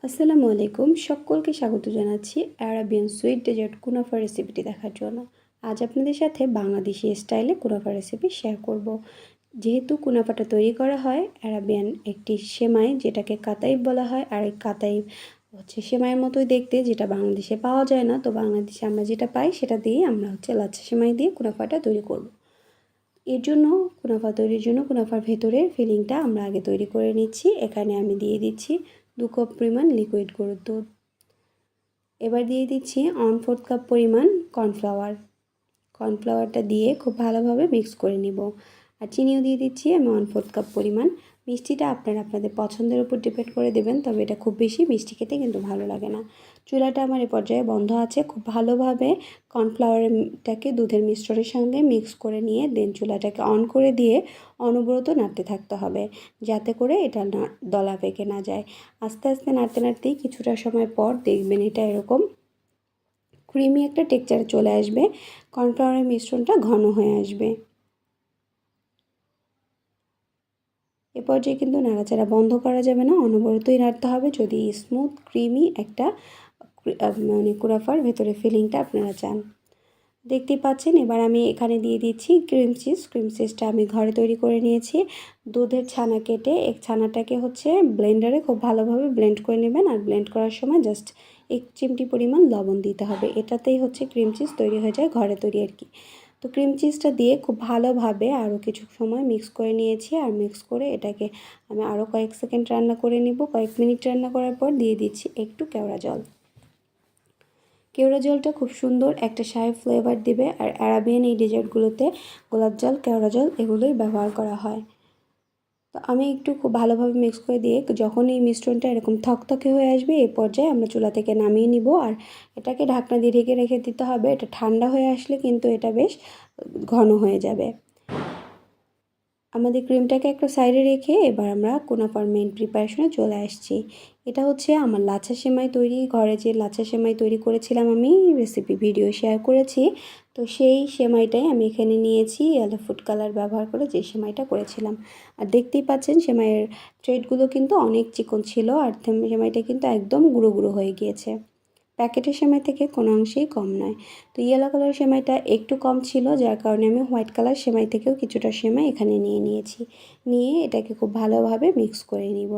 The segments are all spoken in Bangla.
আসসালামু আলাইকুম, সকলকে স্বাগত জানাচ্ছি অ্যারাবিয়ান সুইট ডেজার্ট কুনাফা রেসিপিটি দেখার জন্য। আজ আপনাদের সাথে বাংলাদেশি স্টাইলে কুনাফা রেসিপি শেয়ার করব। যেহেতু কুনাফাটা তৈরি করা হয় অ্যারাবিয়ান একটি সেমাই, যেটাকে কাতাইব বলা হয়, আর এই কাতাইব হচ্ছে সেমাইয়ের মতোই দেখতে, যেটা বাংলাদেশে পাওয়া যায় না। তো বাংলাদেশে আমরা যেটা পাই সেটা দিয়ে আমরা লাচ্ছা সেমাই দিয়ে কুনাফাটা তৈরি করব। এর জন্য কুনাফা তৈরির জন্য কুনাফার ভেতরের ফিলিংটা আমরা আগে তৈরি করে নিচ্ছি। এখানে আমি দিয়ে দিচ্ছি 2 কাপ পরিমাণ লিকুইড গরুর দুধ। এবার দিয়ে দিচ্ছি 1/4 কাপ পরিমাণ কর্নফ্লাওয়ারটা দিয়ে খুব ভালোভাবে মিক্স করে নিব। আর চিনিও দিয়ে দিচ্ছি আমি 1/4 কাপ পরিমাণ। মিষ্টিটা আপনারা আপনাদের পছন্দের উপর ডিপেন্ড করে দেবেন, তবে এটা খুব বেশি মিষ্টি খেতে কিন্তু ভালো লাগে না। চুলাটা আমার এ পর্যায়ে বন্ধ আছে। খুব ভালোভাবে কর্নফ্লাওয়ারটাকে দুধের মিশ্রণের সঙ্গে মিক্স করে নিয়ে দেন চুলাটাকে অন করে দিয়ে অনবরত নাড়তে থাকতে হবে, যাতে করে এটা না দলা পেকে না যায়। আস্তে আস্তে নাড়তে নাড়তেই কিছুটা সময় পর দেখবেন এটা এরকম ক্রিমি একটা টেক্সচারে চলে আসবে, কর্নফ্লাওয়ারের মিশ্রণটা ঘন হয়ে আসবে। এ পর্যায়ে কিন্তু নাড়াচাড়া বন্ধ করা যাবে না, অনবরতই নাড়তে হবে যদি স্মুথ ক্রিমি একটা কুনাফার ভেতরে ফিলিংটা আপনারা চান। দেখতেই পাচ্ছেন এবার আমি এখানে দিয়ে দিচ্ছি ক্রিম চিজটা আমি ঘরে তৈরি করে নিয়েছি। দুধের ছানা কেটে এক ছানাটাকে ব্লেন্ডারে খুব ভালোভাবে ব্লেন্ড করে নেবেন, আর ব্লেন্ড করার সময় জাস্ট 1 চিমটি পরিমাণ লবণ দিতে হবে। এটাতেই ক্রিম চিজ তৈরি হয়ে যায়, ঘরে তৈরি আর কি। তো ক্রিম চিজটা দিয়ে খুব ভালোভাবে আরও কিছু সময় মিক্স করে নিয়েছি, আর মিক্স করে এটাকে আমি আরও কয়েক সেকেন্ড রান্না করে নিব। কয়েক মিনিট রান্না করার পর দিয়ে দিচ্ছি একটু কেওড়া জল। কেওড়া জলটা খুব সুন্দর একটা শাহি ফ্লেভার দিবে, আর অ্যারাবিয়ান এই ডেজার্টগুলোতে গোলাপ জল, কেওড়া জল এগুলোই ব্যবহার করা হয়। তো আমি একটু খুব ভালোভাবে মিক্স করে দিয়ে যখন এই মিশ্রণটা এরকম থকথকে হয়ে আসবে, এই পর্যায়ে আমরা চুলা থেকে নামিয়ে নিব, আর এটাকে ঢাকনা দিয়ে ঢেকে রেখে দিতে হবে। এটা ঠান্ডা হয়ে আসলে কিন্তু এটা বেশ ঘন হয়ে যাবে। আমাদের ক্রিমটাকে একটা সাইডে রেখে এবার আমরা কুনাফার মেইন প্রিপারেশনে চলে আসছি। এটা আমার লাচ্ছা সেমাই তৈরি, ঘরে যে লাচ্ছা সেমাই তৈরি করেছিলাম আমি রেসিপি ভিডিও শেয়ার করেছি। তো সেই সেমাইটাই আমি এখানে নিয়েছি ইয়েলো ফুড কালার ব্যবহার করে, যে সেমাইটা করেছিলাম। আর দেখতেই পাচ্ছেন সেমাইয়ের থ্রেডগুলো কিন্তু অনেক চিকন ছিল, আর সেমাইটা কিন্তু একদম গুঁড়ো গুঁড়ো হয়ে গিয়েছে। প্যাকেটের সেমাই থেকে কোনো অংশেই কম নয়। তো ইয়েলো কালার সেমাইটা একটু কম ছিল, যার কারণে আমি হোয়াইট কালার সেমাই থেকেও কিছুটা সেমাই এখানে নিয়েছি। নিয়ে এটাকে খুব ভালোভাবে মিক্স করে নিব।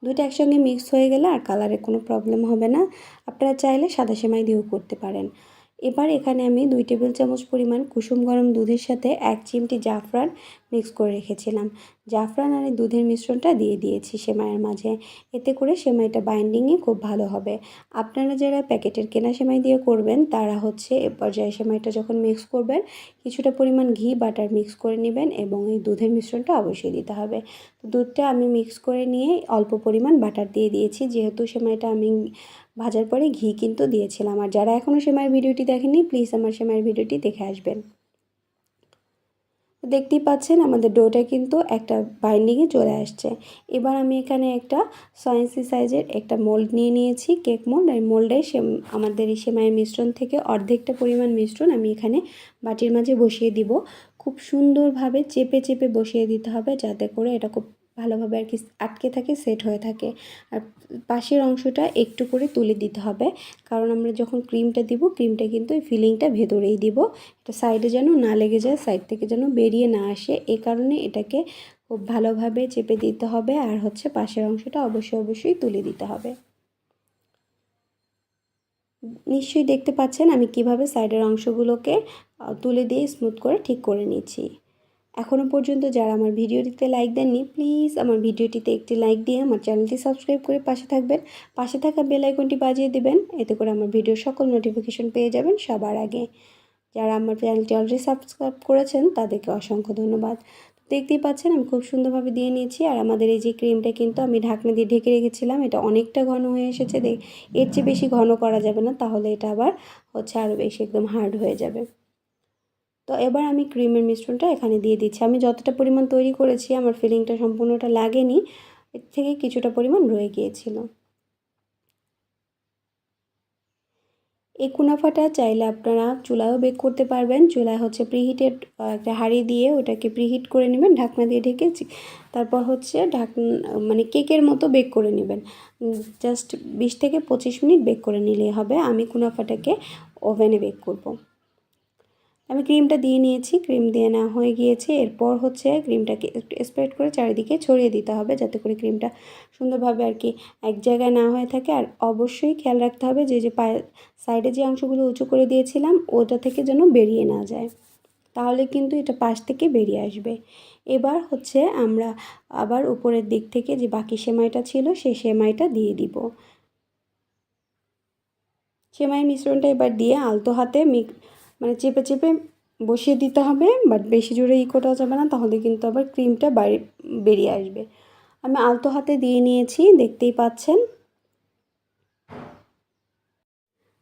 দুটো একসঙ্গে মিক্স হয়ে গেলে আর কালারে কোনো প্রবলেম হবে না। আপনারা চাইলে সাদা সেমাই দিয়েও করতে পারেন। এবার এখানে আমি 2 টেবিল চামচ পরিমাণ কুসুম গরম দুধের সাথে 1 চিমটি জাফরান মিক্স করে রেখেছিলাম। জাফরান আর এই দুধের মিশ্রণটা দিয়ে দিয়েছি সেমাইয়ের মাঝে। এতে করে সেমাইটা বাইন্ডিংয়ে খুব ভালো হবে। আপনারা যারা প্যাকেটের কেনা সেমাই দিয়ে করবেন তারা এ পর্যায়ে সেমাইটা যখন মিক্স করবেন কিছুটা পরিমাণ ঘি বাটার মিক্স করে নেবেন, এবং এই দুধের মিশ্রণটা অবশ্যই দিতে হবে। দুধটা আমি মিক্স করে নিয়ে অল্প পরিমাণ বাটার দিয়ে দিয়েছি, যেহেতু সেমাইটা আমি ভাজার পরে ঘি কিন্তু দিয়েছিলাম। আর যারা এখনও সেমাইয়ের ভিডিওটি দেখেননি প্লিজ আমার সেমাইয়ের ভিডিওটি দেখে আসবেন। দেখতেই পাচ্ছেন আমাদের ডোটা কিন্তু একটা বাইন্ডিংয়ে চলে আসছে। এবার আমি এখানে একটা 6 ইঞ্চি সাইজের একটা মোল্ড নিয়ে নিয়েছি, কেক মোল্ড। আর মোল্ডে আমাদের এই সেমাইয়ের মিশ্রণ থেকে অর্ধেকটা পরিমাণ মিশ্রণ আমি এখানে বাটির মাঝে বসিয়ে দিব। খুব সুন্দরভাবে চেপে চেপে বসিয়ে দিতে হবে, যাতে করে এটা খুব ভালোভাবে আর কি আটকে থাকে, সেট হয়ে থাকে। আর পাশের অংশটা একটু করে তুলে দিতে হবে, কারণ আমরা যখন ক্রিমটা দিব ক্রিমটা কিন্তু এই ফিলিংটা ভেতরেই দিব। এটা সাইডে যেন না লেগে যায়, সাইড থেকে যেন বেরিয়ে না আসে, এই কারণে এটাকে খুব ভালোভাবে চেপে দিতে হবে। আর পাশের অংশটা অবশ্যই তুলে দিতে হবে। নিশ্চয়ই দেখতে পাচ্ছেন আমি কিভাবে সাইডের অংশগুলোকে তুলে দিয়ে স্মুথ করে ঠিক করে নিচ্ছি। এখনও পর্যন্ত যারা আমার ভিডিওটিতে লাইক দেননি প্লিজ আমার ভিডিওটিতে একটি লাইক দিয়ে আমার চ্যানেলটি সাবস্ক্রাইব করে পাশে থাকবেন। পাশে থাকা বেল আইকনটি বাজিয়ে দেবেন, এতে করে আমার ভিডিওর সকল নোটিফিকেশন পেয়ে যাবেন সবার আগে। যারা আমার চ্যানেলটি অলরেডি সাবস্ক্রাইব করেছেন তাদেরকে অসংখ্য ধন্যবাদ। দেখতেই পাচ্ছেন আমি খুব সুন্দরভাবে দিয়ে নিয়েছি। আর আমাদের এই যে ক্রিমটা কিন্তু আমি ঢাকনা দিয়ে ঢেকে রেখেছিলাম, এটা অনেকটা ঘন হয়ে এসেছে। এর চেয়ে বেশি ঘন করা যাবে না, তাহলে এটা আবার আরও বেশি একদম হার্ড হয়ে যাবে। তো এবার আমি ক্রিমের মিশ্রণটা এখানে দিয়ে দিচ্ছি। আমি যতটা পরিমাণ তৈরি করেছি আমার ফিলিংটা সম্পূর্ণটা লাগেনি, এর থেকে কিছুটা পরিমাণ রয়ে গিয়েছিল। এই কুনাফাটা চাইলে আপনারা চুলায়ও বেক করতে পারবেন। চুলায় হচ্ছে প্রিহিটেড একটা হাঁড়ি দিয়ে ওটাকে প্রিহিট করে নেবেন ঢাকনা দিয়ে ঢেকে। তারপর হচ্ছে মানে কেকের মতো বেক করে নেবেন। জাস্ট 20 থেকে 25 মিনিট বেক করে নিলেই হবে। আমি কুনাফাটাকে ওভেনে বেক করব। আমি ক্রিমটা দিয়ে নিয়েছি, ক্রিম দিয়ে নেওয়া হয়ে গিয়েছে। এরপর হচ্ছে ক্রিমটাকে একটু স্প্রেড করে চারিদিকে ছড়িয়ে দিতে হবে, যাতে করে ক্রিমটা সুন্দরভাবে আর কি এক জায়গায় না হয়ে থাকে। আর অবশ্যই খেয়াল রাখতে হবে যে সাইডে যে অংশগুলো উঁচু করে দিয়েছিলাম ওটা থেকে যেন বেরিয়ে না যায়, তাহলে কিন্তু এটা পাশ থেকে বেরিয়ে আসবে। এবার হচ্ছে আমরা আবার উপরের দিক থেকে যে বাকি সেমাইটা ছিল সেই সেমাইটা দিয়ে দিব। সেমাইয়ের মিশ্রণটা এবার দিয়ে আলতো হাতে মানে চেপে চেপে বসিয়ে দিতে হবে, বাট বেশি জোরে করা যাবে না, তাহলে কিন্তু আবার ক্রিমটা বেরিয়ে আসবে। আমি আলতো হাতে দিয়ে নিয়েছি, দেখতেই পাচ্ছেন।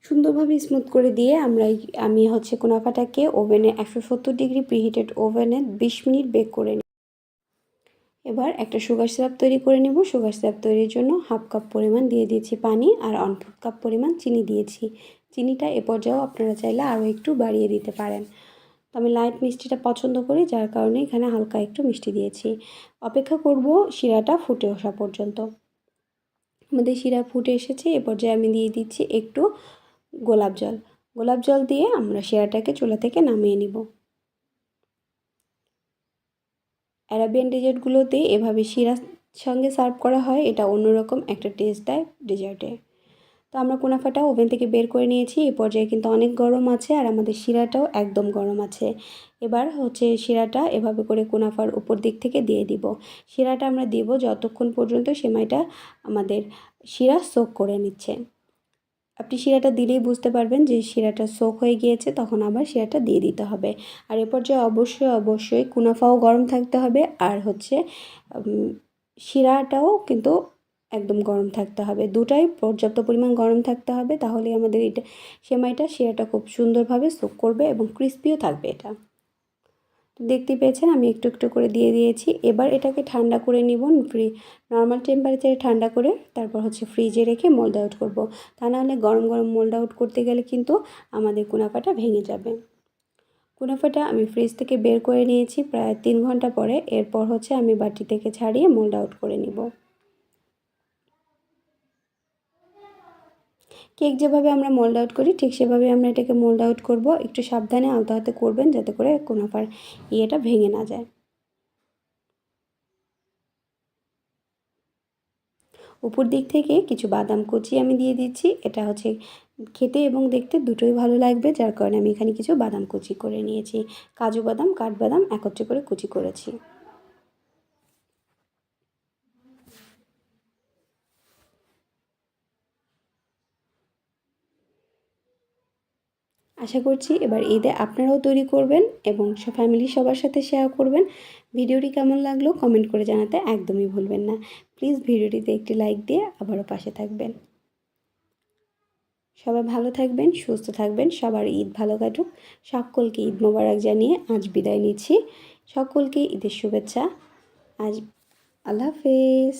সুন্দরভাবে স্মুথ করে দিয়ে আমি হচ্ছে কুনাফাটাকে ওভেনে 170 ডিগ্রি প্রিহিটেড ওভেনে 20 মিনিট বেক করে নিই। এবার একটা সুগার সিরাপ তৈরি করে নেব। সুগার সিরাপ তৈরির জন্য 1/2 কাপ পরিমাণ দিয়ে দিয়েছি পানি, আর 1/4 কাপ পরিমাণ চিনি দিয়েছি। চিনিটা এ পর্যায়েও আপনারা চাইলে আরও একটু বাড়িয়ে দিতে পারেন। তো আমি লাইট মিষ্টিটা পছন্দ করি, যার কারণে এখানে হালকা একটু মিষ্টি দিয়েছি। অপেক্ষা করব শিরাটা ফুটে আসা পর্যন্ত। আমাদের শিরা ফুটে এসেছে, এ পর্যায়ে আমি দিয়ে দিচ্ছি একটু গোলাপ জল। গোলাপ জল দিয়ে আমরা শিরাটাকে চুলা থেকে নামিয়ে নিব। অ্যারাবিয়ান ডেজার্টগুলোতে এভাবে শিরার সঙ্গে সার্ভ করা হয়, এটা অন্যরকম একটা টেস্ট দেয় ডেজার্টে। তো আমরা কুনাফাটা ওভেন থেকে বের করে নিয়েছি। এই পর্যায়ে কিন্তু অনেক গরম আছে, আর আমাদের শিরাটাও একদম গরম আছে। এবার হচ্ছে শিরাটা এভাবে করে কুনাফার উপর দিক থেকে দিয়ে দিব। শিরাটা আমরা দিব যতক্ষণ পর্যন্ত সেমাইটা আমাদের শিরা সোক করে নিচ্ছে। আপনি শিরাটা দিলেই বুঝতে পারবেন যে শিরাটা সোক হয়ে গিয়েছে, তখন আবার শিরাটা দিয়ে দিতে হবে। আর এ পর্যায়ে অবশ্যই কুনাফাও গরম থাকতে হবে, আর হচ্ছে শিরাটাও কিন্তু একদম গরম থাকতে হবে। দুটাই পর্যাপ্ত পরিমাণ গরম থাকতে হবে, তাহলে আমাদের এটা শিরাটা খুব সুন্দরভাবে সোক করবে এবং ক্রিস্পিও থাকবে এটা। দেখতে পেয়েছেন আমি একটু একটু করে দিয়ে দিয়েছি। এবার এটাকে ঠান্ডা করে নিব, নর্মাল টেম্পারেচারে ঠান্ডা করে তারপর হচ্ছে ফ্রিজে রেখে মোল্ড আউট করব। তা নাহলে গরম গরম মোল্ড আউট করতে গেলে কিন্তু আমাদের কুনাফাটা ভেঙে যাবে। কুনাফাটা আমি ফ্রিজ থেকে বের করে নিয়েছি প্রায় 3 ঘন্টা পরে। এরপর হচ্ছে আমি বাটি থেকে ছাড়িয়ে মোল্ড আউট করে নিব। কেক যেভাবে আমরা মোল্ড আউট করি ঠিক সেভাবে আমরা এটাকে মোল্ড আউট করব। একটু সাবধানে আলতো হাতে করবেন, যাতে করে কুনাফার ইয়েটা ভেঙে না যায়। উপর দিক থেকে কিছু বাদাম কুচি আমি দিয়ে দিচ্ছি। এটা হচ্ছে খেতে এবং দেখতে দুটোই ভালো লাগবে, যার কারণে আমি এখানে কিছু বাদাম কুচি করে নিয়েছি। কাজু বাদাম, কাঠবাদাম একত্রে করে কুচি করেছি। আশা করছি এবার ঈদে আপনারাও তৈরি করবেন এবং ফ্যামিলির সবার সাথে শেয়ার করবেন। ভিডিওটি কেমন লাগলো কমেন্ট করে জানাতে একদমই ভুলবেন না। প্লিজ ভিডিওটিতে একটি লাইক দিয়ে আবারও পাশে থাকবেন। সবাই ভালো থাকবেন, সুস্থ থাকবেন, সবার ঈদ ভালো কাটুক। সকলকে ঈদ মোবারক জানিয়ে আজ বিদায় নিচ্ছি। সকলকে ঈদের শুভেচ্ছা। আজ আল্লাহ হাফেজ।